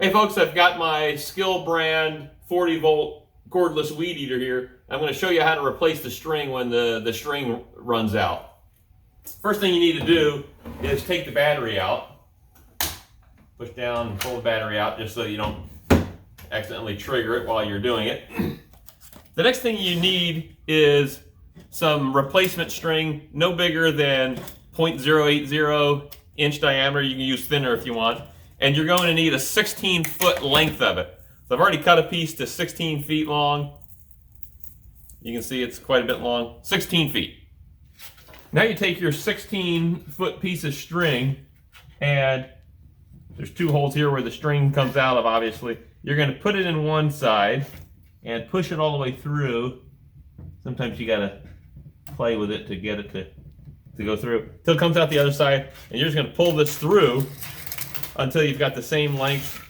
Hey folks, I've got my SKIL brand 40 volt cordless weed eater here. I'm going to show you how to replace the string when the string runs out. First thing you need to do is take the battery out. Push down and pull the battery out just so you don't accidentally trigger it while you're doing it. The next thing you need is some replacement string, no bigger than 0.080 inch diameter. You can use thinner if you want. And you're going to need a 16-foot length of it. So I've already cut a piece to 16 feet long. You can see it's quite a bit long, 16 feet. Now you take your 16-foot piece of string, and there's two holes here where the string comes out of, obviously. You're going to put it in one side and push it all the way through. Sometimes you got to play with it to get it to go through. Till it comes out the other side, and you're just going to pull this through until you've got the same length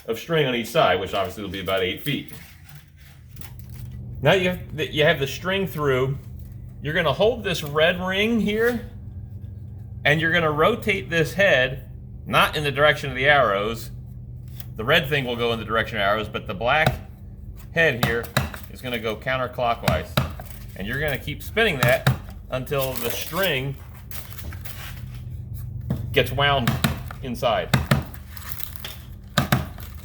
of string on each side, which obviously will be about 8 feet. Now you have the string through. You're going to hold this red ring here, and you're going to rotate this head, not in the direction of the arrows. The red thing will go in the direction of arrows, but the black head here is going to go counterclockwise. And you're going to keep spinning that until the string gets wound inside.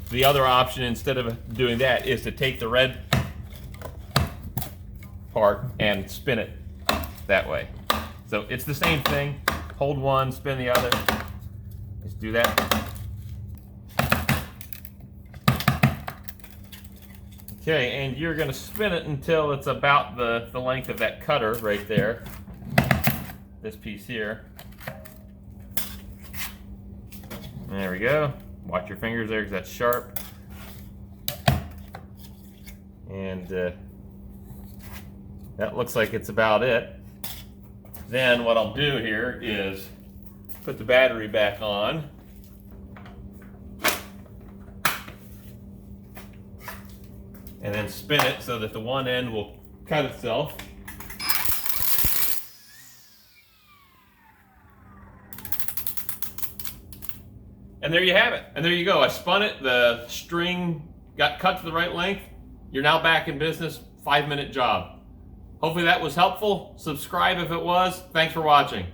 The other option, instead of doing that, is to take the red part and spin it that way. So it's the same thing. Hold one, spin the other. Just do that. Okay, and you're going to spin it until it's about the length of that cutter right there. This piece here. There we go. Watch your fingers there because that's sharp. And that looks like it's about it. Then what I'll do here is put the battery back on. And then spin it so that the one end will cut itself. And there you have it. And there you go. I spun it. The string got cut to the right length. You're now back in business. 5-minute job. Hopefully that was helpful. Subscribe if it was. Thanks for watching.